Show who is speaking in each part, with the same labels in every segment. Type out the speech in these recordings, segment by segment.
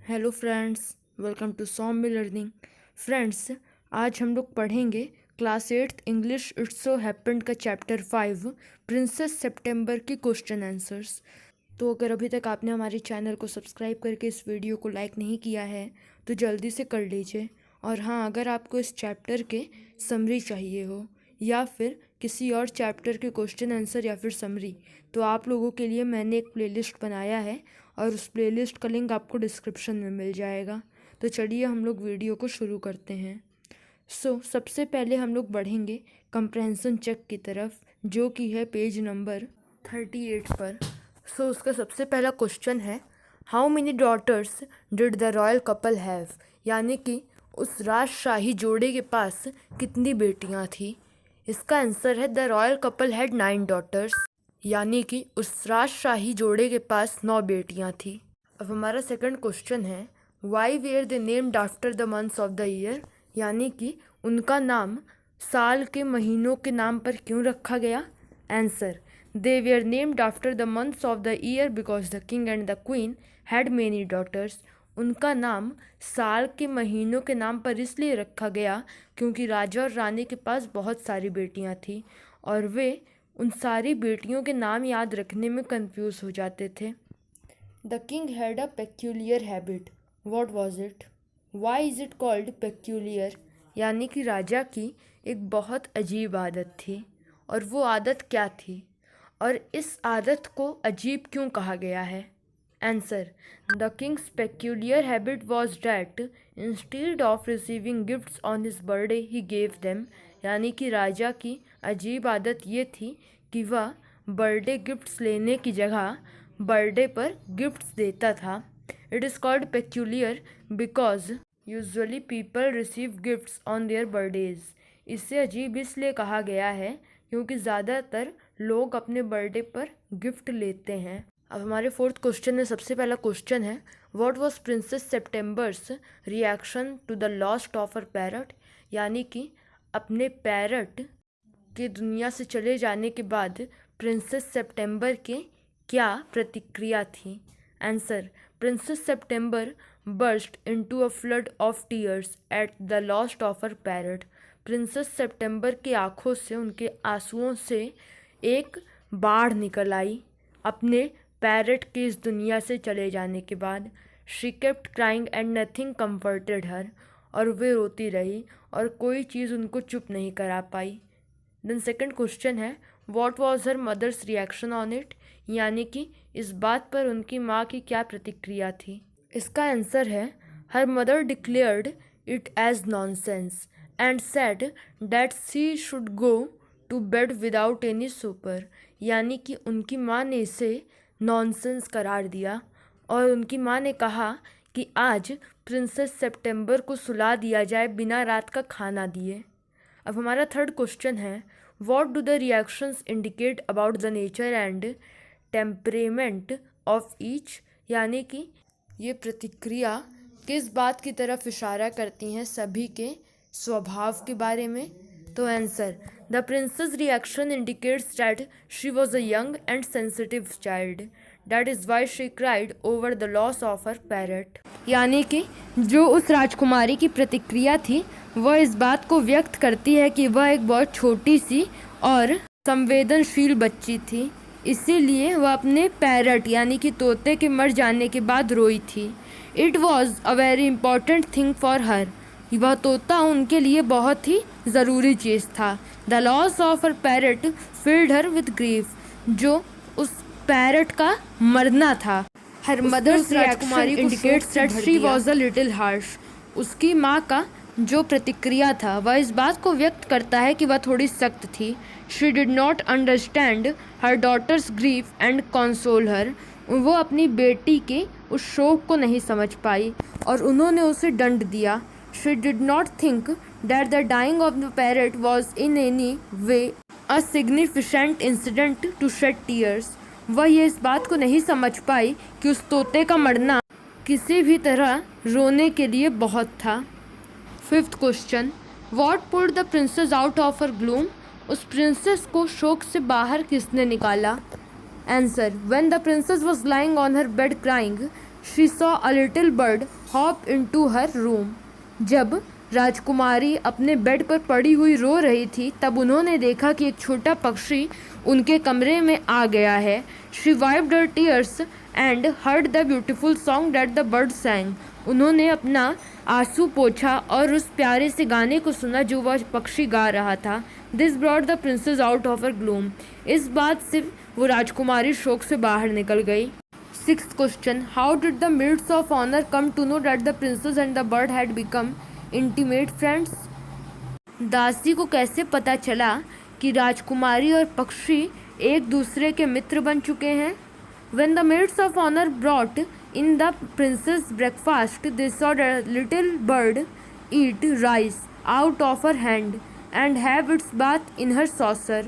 Speaker 1: Hello friends, welcome to Saumya learning. Friends, आज हम लोग पढ़ेंगे class 8th English it's so happened का चैप्टर 5 प्रिंसेस सितंबर की क्वेश्चन आंसर्स। तो अगर अभी तक आपने हमारे चैनल को सब्सक्राइब करके इस वीडियो को लाइक नहीं किया है तो जल्दी से कर लीजिए। और हाँ, अगर आपको इस चैप्टर के समरी चाहिए हो या फिर किसी और चैप्टर के क्वेश्चन आंसर या फिर समरी, तो आप लोगों के लिए मैंने एक प्लेलिस्ट बनाया है और उस प्लेलिस्ट का लिंक आपको डिस्क्रिप्शन में मिल जाएगा। तो चलिए हम लोग वीडियो को शुरू करते हैं। सबसे पहले हम लोग बढ़ेंगे कंप्रहेंशन चेक की तरफ, जो कि है पेज नंबर 38 पर। उसका सबसे पहला क्वेश्चन है, how many daughters did the royal couple have, यानी कि उस राजशाही जोड़े के पास कितनी बेटियां थी। इसका आंसर है the royal couple had 9 daughters, यानी कि उस राजशाही जोड़े के पास 9 बेटियां थी। अब हमारा सेकंड क्वेश्चन है, why were they named after the months of the year, यानी कि उनका नाम साल के महीनों के नाम पर क्यों रखा गया। Answer, they were named after the months of the year because the king and the queen had many daughters. उनका नाम साल के महीनों के नाम पर इसलिए रखा गया क्योंकि राजा और रानी के पास बहुत सारी बेटियां थी और वे उन सारी बेटियों के नाम याद रखने में कंफ्यूज हो जाते थे। The king had a peculiar habit, what was it, why is it called peculiar, यानी कि राजा की एक बहुत अजीब आदत थी और वो आदत क्या थी और इस आदत को अजीब क्यों कहा गया है। Answer, the Kings peculiar habit was that instead of receiving gifts on his birthday he gave them, यानी कि राजा की अजीब आदत ये थी कि वह बर्थडे गिफ्ट्स लेने की जगह बर्थडे पर गिफ्ट्स देता था। It is called peculiar because usually people receive gifts on their birthdays. इसे अजीब इसलिए कहा गया है क्योंकि ज़्यादातर लोग अपने बर्थडे पर गिफ्ट लेते हैं। अब हमारे फोर्थ क्वेश्चन में सबसे पहला क्वेश्चन है, what was princess September's reaction to the lost of her parrot, यानी कि अपने पैरट के दुनिया से चले जाने के बाद प्रिंसेस सितंबर के क्या प्रतिक्रिया थी। Answer, princess September burst into a flood of tears at the lost of her parrot. Princess September की आंखों से, उनके आंसुओं से एक बाढ़ निकल आई अपने पैरट के इस दुनिया से चले जाने के बाद। She kept crying and nothing comforted her, और वे रोती रही और कोई चीज़ उनको चुप नहीं करा पाई। देन सेकंड क्वेश्चन है, what was her mother's reaction on it, यानी कि इस बात पर उनकी माँ की क्या प्रतिक्रिया थी। इसका आंसर है, her mother declared it as nonsense and said that she should go to bed without any supper, यानी कि उनकी माँ ने इसे नॉनसेंस करार दिया और उनकी माँ ने कहा कि आज प्रिंसेस सितंबर को सुला दिया जाए बिना रात का खाना दिए। अब हमारा थर्ड क्वेश्चन है, what do the reactions indicate about the nature and temperament of each, यानी कि ये प्रतिक्रिया किस बात की तरफ इशारा करती हैं सभी के स्वभाव के बारे में। तो answer, the princess reaction indicates that she was a young and sensitive child, that is why she cried over the loss of her parrot, यानी कि जो उस राजकुमारी की प्रतिक्रिया थी वह इस बात को व्यक्त करती है कि वह एक बहुत छोटी सी और संवेदनशील बच्ची थी, इसीलिए वह अपने पैरट यानी कि तोते के मर जाने के बाद रोई थी। It was a very important thing for her, वह तोता उनके लिए बहुत ही ज़रूरी चीज़ था। The loss of her parrot field her with grief, जो उस पैरट का मरना था। Her mother's Rajkumari indicates that she was a little harsh, उसकी माँ का जो प्रतिक्रिया था वह इस बात को व्यक्त करता है कि वह थोड़ी सख्त थी। She did not understand her daughter's grief and console her, वो अपनी बेटी के उस शोक को नहीं समझ पाई और उन्होंने उसे दंड दिया। She did not think that the dying of the parrot was in any way a significant incident to shed tears. वह ये इस बात को नहीं समझ पाई कि उस तोते का मरना किसी भी तरह रोने के लिए बहुत था। Fifth question, What pulled the princess out of her gloom? उस प्रिंसेस को शोक से बाहर किसने निकाला। Answer, When the princess was lying on her bed crying, she saw a little bird hop into her room. जब राजकुमारी अपने बेड पर पड़ी हुई रो रही थी तब उन्होंने देखा कि एक छोटा पक्षी उनके कमरे में आ गया है। She wiped her tears and heard the beautiful song that the bird sang। उन्होंने अपना आंसू पोंछा और उस प्यारे से गाने को सुना जो वह पक्षी गा रहा था। This brought the princess out of her gloom. इस बात से वो राजकुमारी शोक से बाहर निकल गई। Sixth question, how did the maids of honour come to know that the princess and the bird had become intimate friends. दासी को कैसे पता चला कि राजकुमारी और पक्षी एक दूसरे के मित्र बन चुके हैं। When the maids of honor brought in the princess breakfast, they saw the little bird eat rice out of her hand and have its bath in her saucer.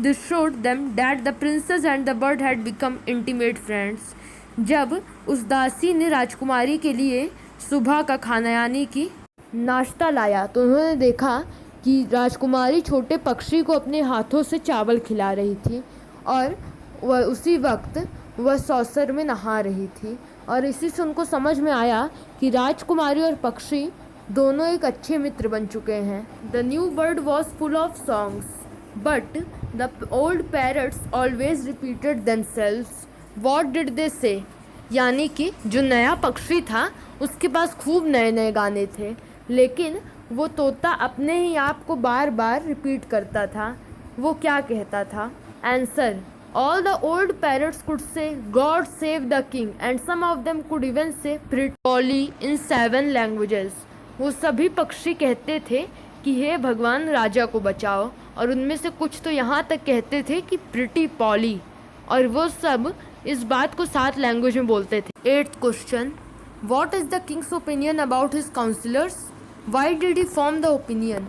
Speaker 1: This showed them that the princess and the bird had become intimate friends. जब उस दासी ने राजकुमारी के लिए सुबह का खाना यानी कि नाश्ता लाया तो उन्होंने देखा कि राजकुमारी छोटे पक्षी को अपने हाथों से चावल खिला रही थी और वह उसी वक्त वह सॉसर में नहा रही थी और इसी से उनको समझ में आया कि राजकुमारी और पक्षी दोनों एक अच्छे मित्र बन चुके हैं। The new bird was full of songs but the old parrots always repeated themselves. What did they से, यानी कि जो नया पक्षी था उसके पास खूब नए नए गाने थे लेकिन वो तोता अपने ही आप को बार बार रिपीट करता था। वो क्या कहता था? Answer, all the old parrots could say God save the king and some of them could even say Pretty Polly in 7 languages। वो सभी पक्षी कहते थे कि हे भगवान राजा को बचाओ और उनमें से कुछ तो यहाँ तक कहते थे कि प्रिटी पॉली, और वो सब इस बात को 7 लैंग्वेज में बोलते थे। 8th question, what is the king's opinion about his councillors, why did he form the opinion.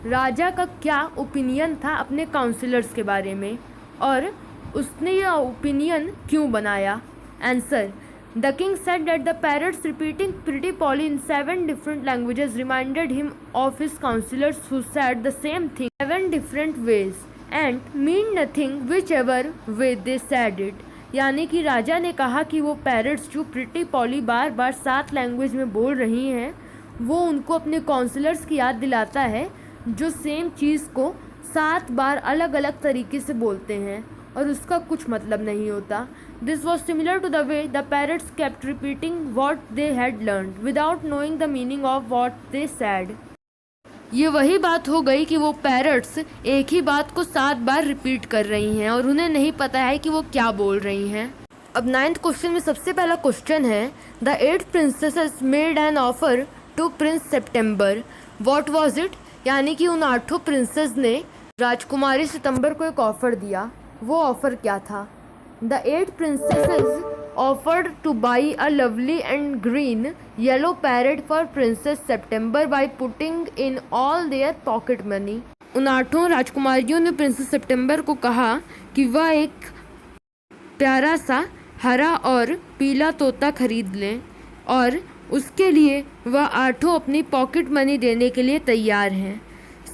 Speaker 1: राजा का क्या ओपिनियन था अपने काउंसिलर्स के बारे में और उसने यह ओपिनियन क्यों बनाया? Answer, the king said that the parrots repeating pretty poly in 7 different languages reminded him of his councillors who said the same thing 7 different ways and mean nothing which ever way they said it. यानी कि राजा ने कहा कि वो parrots जो pretty poly बार बार 7 language में बोल रही हैं वो उनको अपने काउंसिलर्स की याद दिलाता है जो सेम चीज़ को 7 बार अलग अलग तरीके से बोलते हैं और उसका कुछ मतलब नहीं होता। This was similar to the way the parrots kept repeating what they had learned without knowing the meaning of what they said. ये वही बात हो गई कि वो पैरट्स एक ही बात को 7 बार रिपीट कर रही हैं और उन्हें नहीं पता है कि वो क्या बोल रही हैं। अब 9th क्वेश्चन में सबसे पहला क्वेश्चन है, the 8 princesses made an offer to prince September, what was it. यानी कि उन 8 प्रिंसेस ने राजकुमारी सितंबर को एक ऑफ़र दिया। वो ऑफ़र क्या था? The 8 princesses offered to buy a lovely and green yellow parrot for Princess September by putting in all their pocket money। उन 8 राजकुमारियों ने प्रिंसेस सितंबर को कहा कि वह एक प्यारा सा हरा और पीला तोता खरीद लें और उसके लिए वह 8 अपनी पॉकेट मनी देने के लिए तैयार हैं।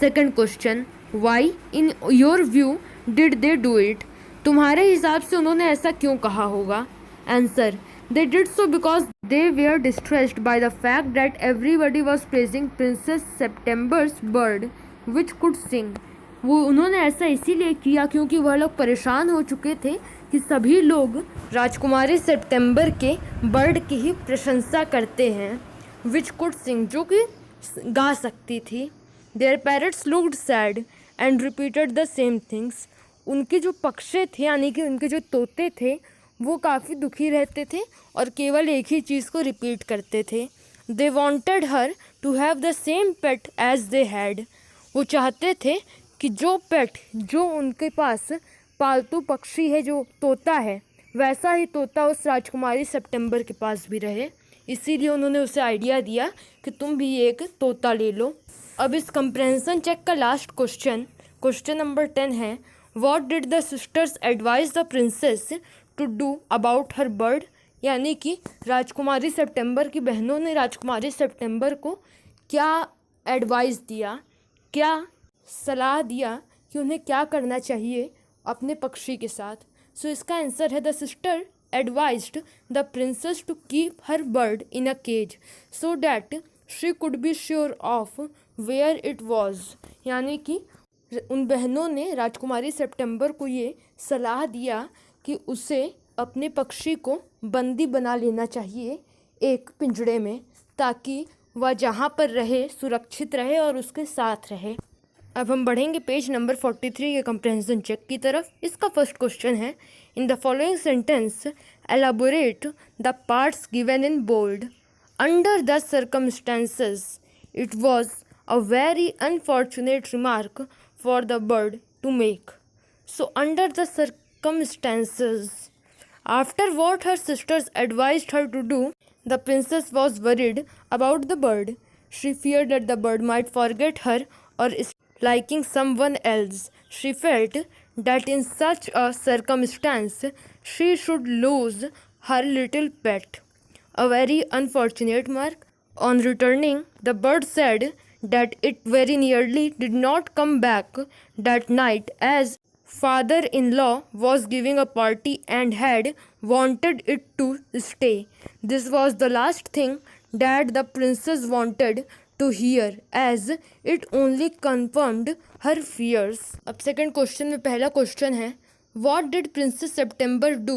Speaker 1: Second question, why in your view did they do it. तुम्हारे हिसाब से उन्होंने ऐसा क्यों कहा होगा? Answer, they did so because they were distressed by the fact that everybody was praising princess September's bird which could sing. वो उन्होंने ऐसा इसीलिए किया क्योंकि वह लोग परेशान हो चुके थे कि सभी लोग राजकुमारी सितंबर के बर्ड की ही प्रशंसा करते हैं विच कुड सिंग, जो कि गा सकती थी। Their parrots looked sad and repeated the same things. उनके जो पक्षी थे यानी कि उनके जो तोते थे वो काफ़ी दुखी रहते थे और केवल एक ही चीज़ को रिपीट करते थे। They wanted her to have the same pet as they had. वो चाहते थे कि जो पेट जो उनके पास पालतू पक्षी है जो तोता है वैसा ही तोता उस राजकुमारी सितंबर के पास भी रहे। इसीलिए उन्होंने उसे आइडिया दिया कि तुम भी एक तोता ले लो। अब इस कंप्रेंशन चेक का लास्ट क्वेश्चन नंबर 10 है, what did the sisters advise the princess to do about her bird. यानी कि राजकुमारी सितंबर की बहनों ने राजकुमारी सितंबर को क्या एडवाइस दिया, क्या सलाह दिया कि उन्हें क्या करना चाहिए अपने पक्षी के साथ। सो इसका आंसर है the sister advised the princess to keep her bird in a cage so that she could be sure of where it was. यानी कि उन बहनों ने राजकुमारी सितंबर को ये सलाह दिया कि उसे अपने पक्षी को बंदी बना लेना चाहिए एक पिंजड़े में, ताकि वह जहाँ पर रहे सुरक्षित रहे और उसके साथ रहे। अब हम बढ़ेंगे पेज नंबर 43 के कंप्रेहेंशन चेक की तरफ। इसका फर्स्ट क्वेश्चन है, in the following sentence elaborate the parts given in bold. Under the circumstances it was a very unfortunate remark for the bird to make. So under the circumstances, after what her sisters advised her to do, the princess was worried about the bird. She feared that the bird might forget her or is liking someone else. She felt that in such a circumstance she should lose her little pet. A very unfortunate mark. On returning, the bird said that it very nearly did not come back that night, as father-in-law was giving a party and had wanted it to stay. This was the last thing that the princess wanted to hear, as it only confirmed her fears. अब second question में पहला question है, What did Princess September do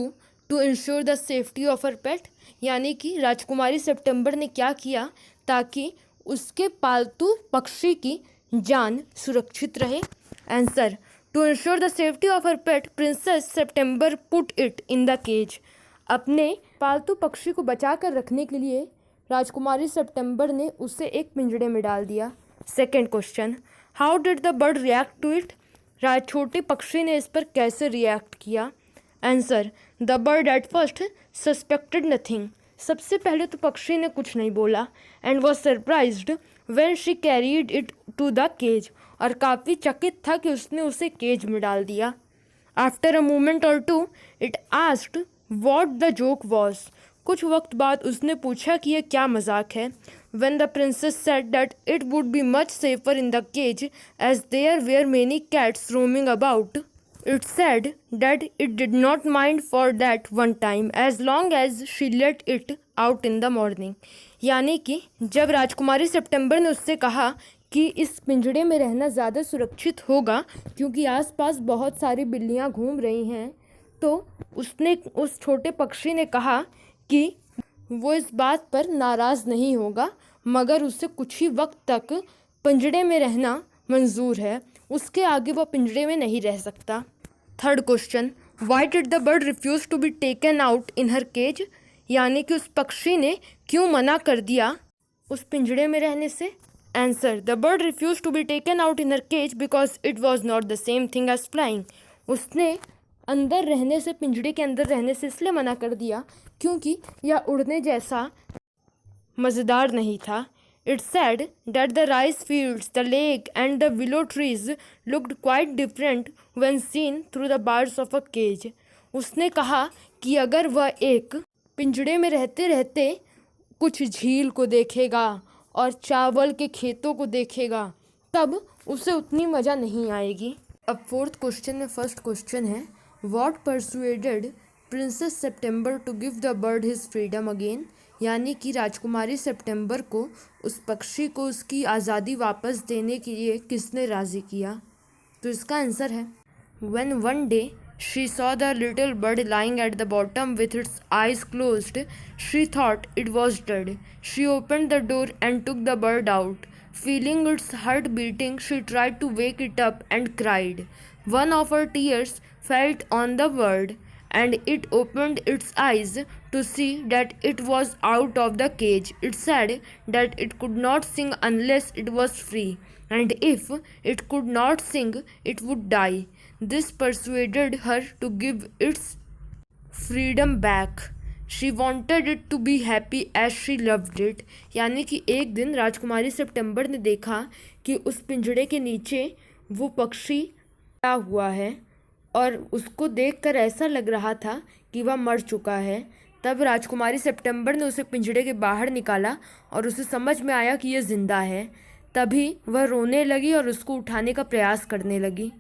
Speaker 1: to ensure the safety of her pet? यानी कि राजकुमारी सितंबर ने क्या किया ताकि उसके पालतू पक्षी की जान सुरक्षित रहे। Answer, To ensure the safety of her pet, Princess September put it in the cage. अपने पालतू पक्षी को बचा कर रखने के लिए राजकुमारी सितंबर ने उसे एक पिंजड़े में डाल दिया। Second question, how did the bird react to it? छोटे पक्षी ने इस पर कैसे रिएक्ट किया? Answer, the bird at first suspected nothing. सबसे पहले तो पक्षी ने कुछ नहीं बोला, and was surprised when she carried it to the cage, और काफ़ी चकित था कि उसने उसे केज में डाल दिया। After a moment or two it asked what the joke was. कुछ वक्त बाद उसने पूछा कि यह क्या मजाक है। When the princess said that it would be much safer in the cage as there were many cats roaming about, it said that it did not mind for that one time as long as she let it out in the morning. यानी कि जब राजकुमारी सितंबर ने उससे कहा कि इस पिंजड़े में रहना ज़्यादा सुरक्षित होगा क्योंकि आसपास बहुत सारी बिल्लियाँ घूम रही हैं, तो उसने उस छोटे पक्षी ने कहा कि वो इस बात पर नाराज़ नहीं होगा, मगर उसे कुछ ही वक्त तक पिंजड़े में रहना मंजूर है, उसके आगे वो पिंजड़े में नहीं रह सकता। Third question, why did the bird refuse to be taken out in her cage? यानी कि उस पक्षी ने क्यों मना कर दिया उस पिंजड़े में रहने से? Answer, the bird refuse to be taken out in her cage because it was not the same thing as flying. उसने अंदर रहने से, पिंजड़े के अंदर रहने से इसलिए मना कर दिया क्योंकि यह उड़ने जैसा मज़ेदार नहीं था। It said that the rice fields, the lake and the willow trees looked quite different when seen through the bars of a cage. उसने कहा कि अगर वह एक पिंजड़े में रहते रहते कुछ झील को देखेगा और चावल के खेतों को देखेगा, तब उसे उतनी मज़ा नहीं आएगी। अब फोर्थ क्वेश्चन में फर्स्ट क्वेश्चन है, what persuaded princess September to give the bird his freedom again? यानी कि राजकुमारी सितंबर को उस पक्षी को उसकी आज़ादी वापस देने के लिए किसने राज़ी किया? तो इसका आंसर है, when one day she saw the little bird lying at the bottom with its eyes closed. She thought it was dead. She opened the door and took the bird out. Feeling its heart beating, she tried to wake it up and cried. One of her tears fell on the bird, and it opened its eyes to see that it was out of the cage. It said that it could not sing unless it was free, and if it could not sing, it would die. This persuaded her to give its freedom back. She wanted it to be happy as she loved it. यानी कि एक दिन राजकुमारी सितंबर ने देखा कि उस पिंजड़े के नीचे वो पक्षी पड़ा हुआ है और उसको देखकर ऐसा लग रहा था कि वह मर चुका है। तब राजकुमारी सितंबर ने उसे पिंजड़े के बाहर निकाला और उसे समझ में आया कि यह जिंदा है। तभी वह रोने लगी और उसको उठाने का प्रयास करने लगी।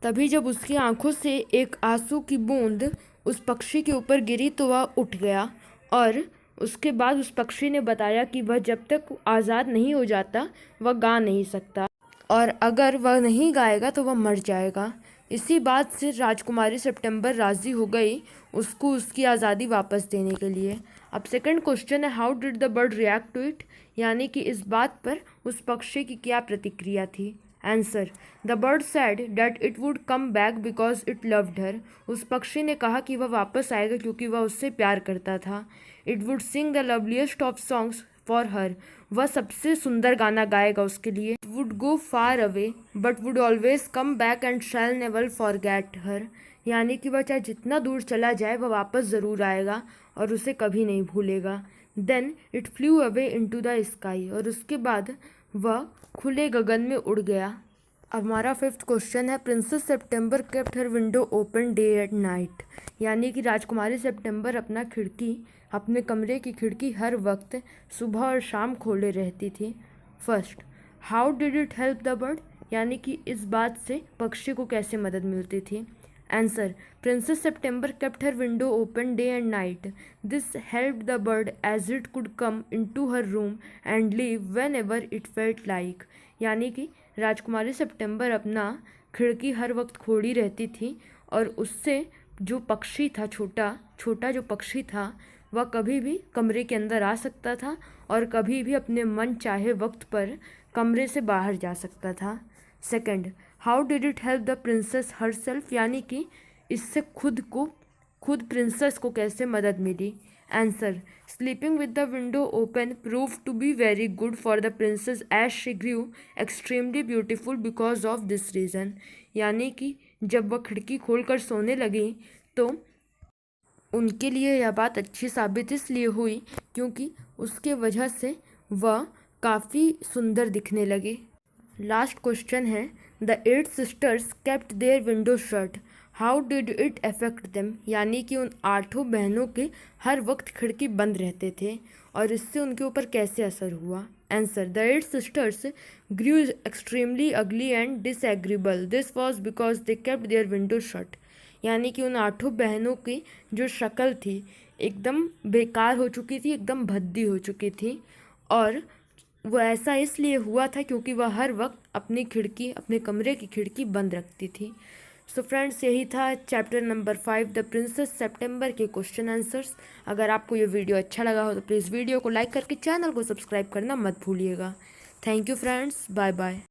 Speaker 1: तभी जब उसकी आंखों से एक आंसू की बूंद उस पक्षी के ऊपर गिरी तो वह उठ गया और उसके बाद उस पक्षी ने बताया कि वह जब तक आज़ाद नहीं हो जाता वह गा नहीं सकता और अगर वह नहीं गाएगा तो वह मर जाएगा। इसी बात से राजकुमारी सितंबर राज़ी हो गई उसको उसकी आज़ादी वापस देने के लिए। अब सेकंड क्वेश्चन है, how did the bird react to it, यानी कि इस बात पर उस पक्षी की क्या प्रतिक्रिया थी। Answer, the bird sad that it would come back because it loved her, उस पक्षी ने कहा कि वह वापस आएगा क्योंकि वह उससे प्यार करता था। It would Singh the loveliest of songs for her, वह सबसे सुंदर गाना गाएगा उसके लिए। It would go far away but would always come back and shall never forget हर, यानी कि वह चाहे जितना दूर चला जाए वह वापस ज़रूर आएगा और उसे कभी नहीं भूलेगा। Then it flew away into the sky, और उसके बाद वह खुले गगन में उड़ गया। अब हमारा फिफ्थ क्वेश्चन है, princess September kept her window open day at night, यानी कि राजकुमारी सितंबर अपने कमरे की खिड़की हर वक्त सुबह और शाम खोले रहती थी। First, how did it help the bird, यानी कि इस बात से पक्षी को कैसे मदद मिलती थी। Answer, princess September kept her window open day and night. This helped the bird as it could come into her room and leave whenever it felt like. यानी कि राजकुमारी सितंबर अपना खिड़की हर वक्त खोली रहती थी और उससे जो पक्षी था छोटा जो पक्षी था वह कभी भी कमरे के अंदर आ सकता था और कभी भी अपने मन चाहे वक्त पर कमरे से बाहर जा सकता था। Second, how did it help the princess herself, यानी कि इससे खुद प्रिंसेस को कैसे मदद मिली। Answer, sleeping with the window open prove to be very good for the princess as she grew extremely beautiful because of this reason, यानी कि जब वह खिड़की खोलकर सोने लगी तो उनके लिए यह बात अच्छी साबित इसलिए हुई क्योंकि उसके वजह से वह काफ़ी सुंदर दिखने लगे। लास्ट क्वेश्चन है, the 8 sisters kept their window shut, how did it affect them, यानी कि उन 8 बहनों के हर वक्त खिड़की बंद रहते थे और इससे उनके ऊपर कैसे असर हुआ। Answer, the 8 sisters grew extremely ugly and disagreeable, this was because they kept their window shut, यानी कि उन 8 बहनों की जो शक्ल थी एकदम बेकार हो चुकी थी, एकदम भद्दी हो चुकी थी और वो ऐसा इसलिए हुआ था क्योंकि वह हर वक्त अपने कमरे की खिड़की बंद रखती थी। सो फ्रेंड्स, यही था चैप्टर नंबर 5 द प्रिंसेस सितंबर के क्वेश्चन आंसर्स। अगर आपको ये वीडियो अच्छा लगा हो तो प्लीज़ वीडियो को लाइक करके चैनल को सब्सक्राइब करना मत भूलिएगा। Thank you friends, bye bye.